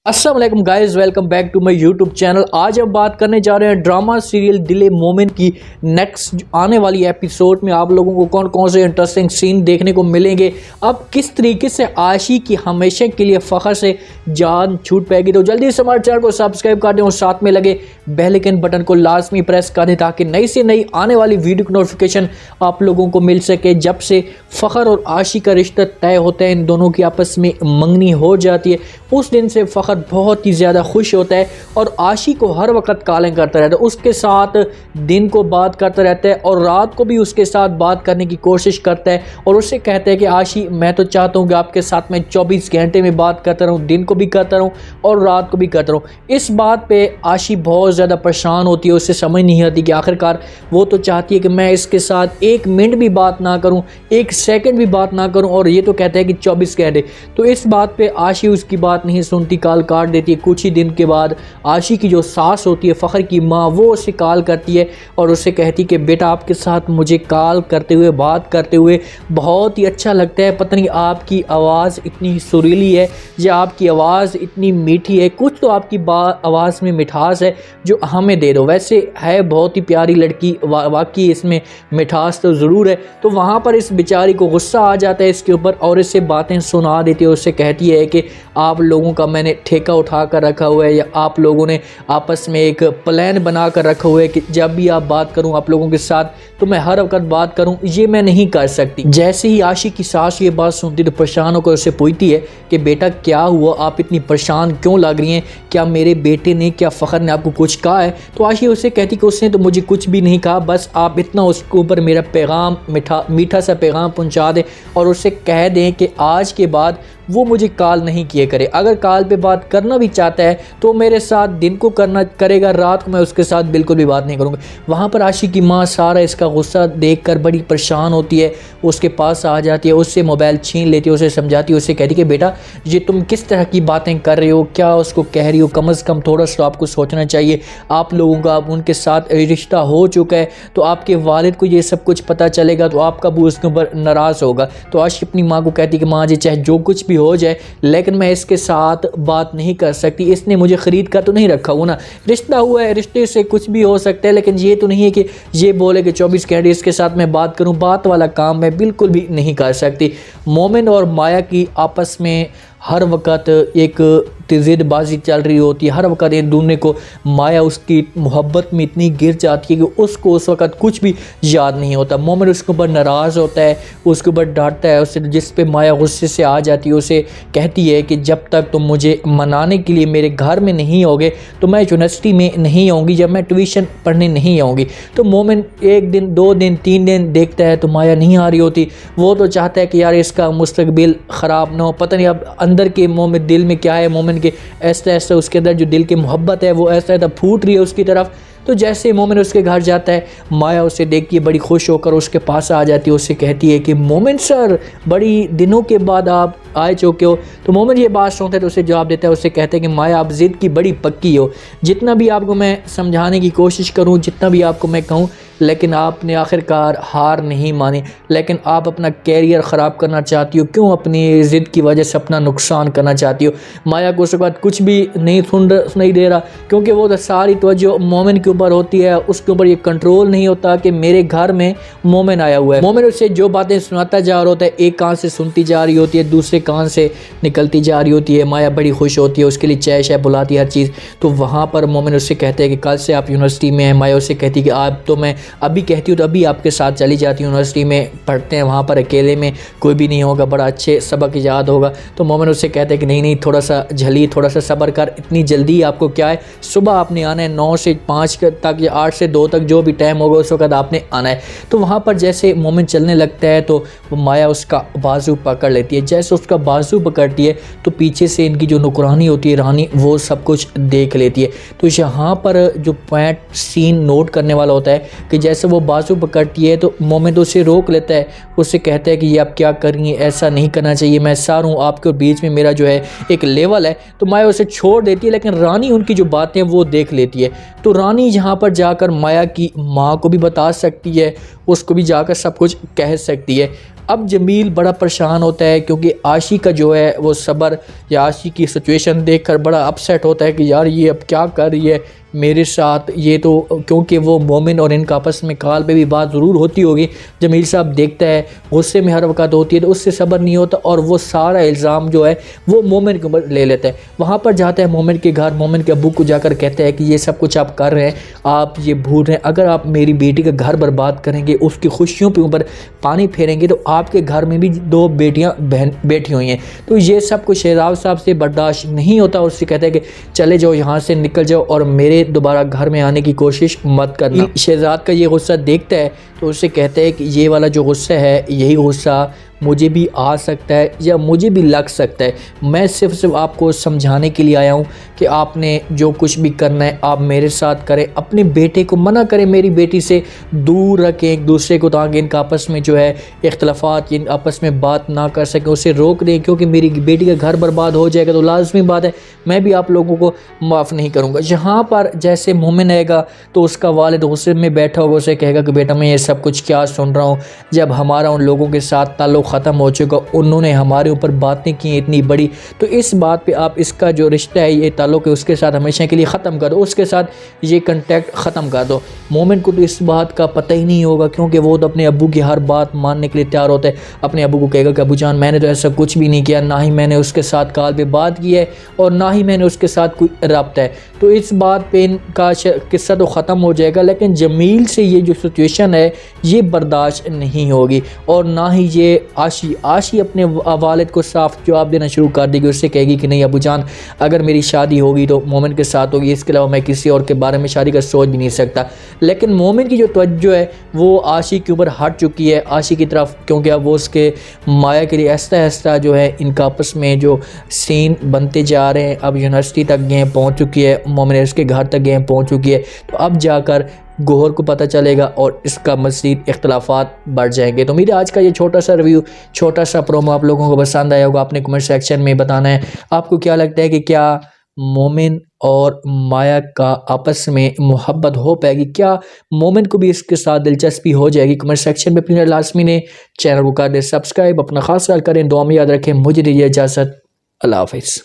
अस्सलाम वालेकुम guys, welcome back to my YouTube channel. आज हम बात करने जा रहे हैं ड्रामा सीरियल दिल ए मोमिन की नेक्स्ट आने वाली एपिसोड में आप लोगों को कौन कौन से इंटरेस्टिंग सीन देखने को मिलेंगे। अब किस तरीके से आशी की हमेशा के लिए फ़ख्र से जान छूट पाएगी। तो जल्दी से हमारे चैनल को सब्सक्राइब कर दें और साथ में लगे बेल आइकन बटन को लाजमी प्रेस कर दें ताकि नई से नई आने वाली वीडियो की नोटिफिकेशन आप लोगों को मिल सके। जब से फ़ख्र और आशी का रिश्ता तय होता है, इन दोनों की आपस में मंगनी हो जाती है, उस दिन से फ़ख्र बहुत ही ज़्यादा खुश होता है और आशी को हर वक्त कॉलिंग करता रहता है, उसके साथ दिन को बात करता रहता है और रात को भी उसके साथ बात करने की कोशिश करता है और उससे कहता है कि आशी, मैं तो चाहता हूँ कि आपके साथ मैं 24 घंटे में बात करता रहूँ, दिन को भी करता रहूँ और रात को भी करता रहूँ। इस बात पे आशी बहुत ज़्यादा परेशान होती है, उससे समझ नहीं आती कि आखिरकार वो तो चाहती है कि मैं इसके साथ 1 मिनट भी बात ना करूँ, 1 सेकंड भी बात ना करूँ, और ये तो कहता है कि 24 घंटे। तो इस बात पे आशी उसकी बात नहीं सुनती, कॉल काट देती है। कुछ ही दिन के बाद आशी की जो सास होती है, फ़ख्र की माँ, वो उसे कॉल करती है और उससे कहती कि बेटा, आपके साथ मुझे कॉल करते हुए, बात करते हुए बहुत ही अच्छा लगता है। पता नहीं आपकी आवाज़ इतनी सुरीली है या आपकी आवाज़ इतनी मीठी है, कुछ तो आपकी आवाज़ में मिठास है जो हमें दे दो। वैसे है बहुत ही प्यारी लड़की, वाकई इसमें मिठास तो ज़रूर है। तो वहाँ पर इस बेचारी को गुस्सा आ जाता है इसके ऊपर और इससे बातें सुना देती है। उससे कहती है कि आप लोगों का मैंने ठेका उठा कर रखा हुआ है, या आप लोगों ने आपस में एक प्लान बना कर रखा हुआ है कि जब भी आप बात करूं आप लोगों के साथ तो मैं हर वक्त बात करूं, ये मैं नहीं कर सकती। जैसे ही आशी की सास ये बात सुनती तो परेशान होकर उससे पूछती है कि बेटा क्या हुआ, आप इतनी परेशान क्यों लग रही हैं, क्या मेरे बेटे ने, क्या फ़ख्र ने आपको कुछ कहा है? तो आशी उससे कहती कि उसने तो मुझे कुछ भी नहीं कहा, बस आप इतना उसके ऊपर मेरा पैगाम, मीठा सा पैगाम पहुँचा दें और उससे कह दें कि आज के बाद वो मुझे कॉल नहीं किए करे। अगर कॉल पे बात करना भी चाहता है तो मेरे साथ दिन को करना करेगा, रात को मैं उसके साथ बिल्कुल भी बात नहीं करूँगा। वहाँ पर आशी की माँ सारा इसका गुस्सा देखकर बड़ी परेशान होती है, उसके पास आ जाती है, उससे मोबाइल छीन लेती है, उसे समझाती है, उससे कहती कि बेटा ये तुम किस तरह की बातें कर रहे हो, क्या उसको कह रही हो, कम से कम थोड़ा सा आपको सोचना चाहिए। आप लोगों का उनके साथ रिश्ता हो चुका है, तो आपके वालिद को ये सब कुछ पता चलेगा तो आपका भी उसके ऊपर नाराज़ होगा। तो आशी अपनी माँ को कहती कि माँ जी, चाहे जो कुछ भी हो जाए लेकिन मैं इसके साथ बात नहीं कर सकती, इसने मुझे ख़रीद कर तो नहीं रखा हुआ ना, रिश्ता हुआ है, रिश्ते से कुछ भी हो सकता है, लेकिन ये तो नहीं है कि ये बोले कि 24 घंटे इसके साथ मैं बात करूं, बात वाला काम मैं बिल्कुल भी नहीं कर सकती। मोमिन और माया की आपस में हर वक्त एक ज़िदबाजी चल रही होती है, हर वक्त एक दूसरे को, माया उसकी मोहब्बत में इतनी गिर जाती है कि उसको उस वक्त कुछ भी याद नहीं होता। मोमिन उसके ऊपर नाराज़ होता है, उसके ऊपर डांटता है उसे, जिस पे माया गुस्से से आ जाती है, उसे कहती है कि जब तक तुम मुझे मनाने के लिए मेरे घर में नहीं होगे तो मैं यूनिवर्सिटी में नहीं आऊँगी, जब मैं ट्यूशन पढ़ने नहीं आऊँगी। तो मोमिन 1 दिन, 2 दिन, 3 दिन देखता है तो माया नहीं आ रही होती। वो तो चाहता है कि यार इसका मुस्तकबिल ख़राब ना हो, पता नहीं अब अंदर के मोमिन दिल में क्या है, मोमिन के ऐसा ऐसा उसके अंदर जो दिल की मोहब्बत है वो ऐसा ऐसा फूट रही है उसकी तरफ। तो जैसे मोमिन उसके घर जाता है, माया उसे देख के बड़ी खुश होकर उसके पास आ जाती है, उससे कहती है कि मोमिन सर, बड़ी दिनों के बाद आप आए चुके हो। तो मोमिन ये बात सुनता है तो उसे जवाब देता है, उससे कहते हैं कि माया, आप ज़िद की बड़ी पक्की हो, जितना भी आपको मैं समझाने की कोशिश करूं, जितना भी आपको मैं कहूं, लेकिन आपने आखिरकार हार नहीं मानी, लेकिन आप अपना कैरियर ख़राब करना चाहती हो, क्यों अपनी ज़िद की वजह से अपना नुकसान करना चाहती हो। माया को उसके बाद कुछ भी नहीं सुनाई दे रहा, क्योंकि वो तो सारी तवज्जो मोमिन के ऊपर होती है, उसके ऊपर ये कंट्रोल नहीं होता कि मेरे घर में मोमिन आया हुआ है। मोमिन उससे जो बातें सुनाता जा रहा होता है, एक कान से सुनती जा रही होती है, दूसरे कान से निकलती जा रही होती है। माया बड़ी खुश होती है, उसके लिए चाय शाय बुलाती है, हर चीज़। तो वहाँ पर मोमिन उससे कहते हैं कि कल से आप यूनिवर्सिटी में हैं। माया उससे कहती है कि आप तो, मैं अभी कहती हूँ तो अभी आपके साथ चली जाती हूँ, यूनिवर्सिटी में पढ़ते हैं, वहाँ पर अकेले में कोई भी नहीं होगा, बड़ा अच्छे सबक याद होगा। तो मोमिन उससे कहते हैं कि नहीं नहीं, थोड़ा सा झली, थोड़ा सा सब्र कर, इतनी जल्दी आपको क्या है, सुबह आपने आना है 9 से 5 तक या 8 से 2 तक जो भी टाइम होगा उस वक्त आपने आना है। तो वहाँ पर जैसे मोमिन चलने लगता है तो माया उसका बाजू पकड़ लेती है। जैसे उसका बाजू पकड़ती है तो पीछे से इनकी जो नौकरानी होती है, रानी, वो सब कुछ देख लेती है। तो यहाँ पर जो पॉइंट सीन नोट करने वाला होता है कि जैसे वो बाजू पकड़ती है तो मोमिन तो उसे रोक लेता है, उससे कहता है कि ये आप क्या कर रही हैं, ऐसा नहीं करना चाहिए, मैं सार हूँ, आपके बीच में मेरा जो है एक लेवल है। तो माया उसे छोड़ देती है, लेकिन रानी उनकी जो बातें वो देख लेती है। तो रानी यहाँ पर जाकर माया की माँ को भी बता सकती है, उसको भी जाकर सब कुछ कह सकती है। अब जमील बड़ा परेशान होता है क्योंकि आशी का जो है वो सब्र या आशी की सिचुएशन देखकर बड़ा अपसेट होता है कि यार ये अब क्या कर रही है मेरे साथ, ये तो क्योंकि वो मोमिन और इनका आपस में कॉल पे भी बात ज़रूर होती होगी। जमील साहब देखता है गुस्से में हर वक्त होती है तो उससे सब्र नहीं होता और वो सारा इल्ज़ाम जो है वो मोमिन के ऊपर ले लेता है। वहाँ पर जाता है मोमिन के घर, मोमिन के अब्बू को जाकर कहता है कि ये सब कुछ आप कर रहे हैं, आप ये भूल रहे हैं, अगर आप मेरी बेटी का घर बर्बाद करेंगे, उसकी खुशियों के ऊपर पानी फेरेंगे तो आपके घर में भी 2 बेटियाँ बहन बैठी हुई हैं। तो ये सब कुछ शहजाद साहब से बर्दाश्त नहीं होता, उससे कहता है कि चले जाओ यहाँ से, निकल जाओ और मेरे दोबारा घर में आने की कोशिश मत करना। शहजाद का ये गुस्सा देखता है तो उससे कहता है कि ये वाला जो गुस्सा है यही गुस्सा मुझे भी आ सकता है या मुझे भी लग सकता है। मैं सिर्फ आपको समझाने के लिए आया हूँ कि आपने जो कुछ भी करना है आप मेरे साथ करें, अपने बेटे को मना करें, मेरी बेटी से दूर रखें एक दूसरे को, ताकि इनका आपस में जो है इख्तलाफात, इन आपस में बात ना कर सकें, उसे रोक दें। क्योंकि मेरी बेटी का घर बर्बाद हो जाएगा तो लाजमी बात है मैं भी आप लोगों को माफ़ नहीं करूँगा। यहाँ पर जैसे मोमिन आएगा तो उसका वालिद गुस्से में बैठा होगा, उसे कहेगा कि बेटा मैं ये सब कुछ क्या सुन रहा हूँ, जब हमारा उन लोगों के साथ ताल्लुक़ ख़त्म हो चुका, उन्होंने हमारे ऊपर बातें की इतनी बड़ी, तो इस बात पे आप इसका जो रिश्ता है, ये ताल्लुक़ है, उसके साथ हमेशा के लिए ख़त्म कर दो, उसके साथ ये कांटेक्ट ख़त्म कर दो। मोमिन को तो इस बात का पता ही नहीं होगा क्योंकि वो तो अपने अब्बू की हर बात मानने के लिए तैयार होता है। अपने अब्बू को कहेगा कि अब्बू जान मैंने तो ऐसा कुछ भी नहीं किया, ना ही मैंने उसके साथ कॉल पे बात की है और ना ही मैंने उसके साथ कोई रब्ता है। तो इस बात पे इनका किस्सा तो ख़त्म हो जाएगा, लेकिन जमील से ये जो सिचुएशन है ये बर्दाश्त नहीं होगी और ना ही ये आशी अपने वालिद को साफ जवाब देना शुरू कर देगी। उससे कहेगी कि नहीं अबू जान अगर मेरी शादी होगी तो मोमिन के साथ होगी, इसके अलावा मैं किसी और के बारे में शादी का सोच भी नहीं सकता। लेकिन मोमिन की जो तवज्जो है वो आशी के ऊपर हट चुकी है, आशी की तरफ, क्योंकि अब वो उसके माया के लिए आहिस्ता आहिस्ता जो है इनका आपस में जो सीन बनते जा रहे हैं। अब यूनिवर्सिटी तक गए पहुँच चुकी है, मोमिन इसके घर तक गए पहुँच चुकी है, तो अब जाकर गौहर को पता चलेगा और इसका मज़ीद इख्तलाफात बढ़ जाएंगे। तो मेरा आज का ये छोटा सा रिव्यू, छोटा सा प्रोमो आप लोगों को पसंद आया होगा। आपने कमेंट सेक्शन में बताना है आपको क्या लगता है कि क्या मोमिन और माया का आपस में मोहब्बत हो पाएगी, क्या मोमिन को भी इसके साथ दिलचस्पी हो जाएगी। कमेंट सेक्शन में अपनी लाजमी ने चैनल को कर दे सब्सक्राइब, अपना खास ख्याल करें, दुआ में याद रखें। मुझे दीजिए इजाज़त, अल्लाह हाफ़िज़।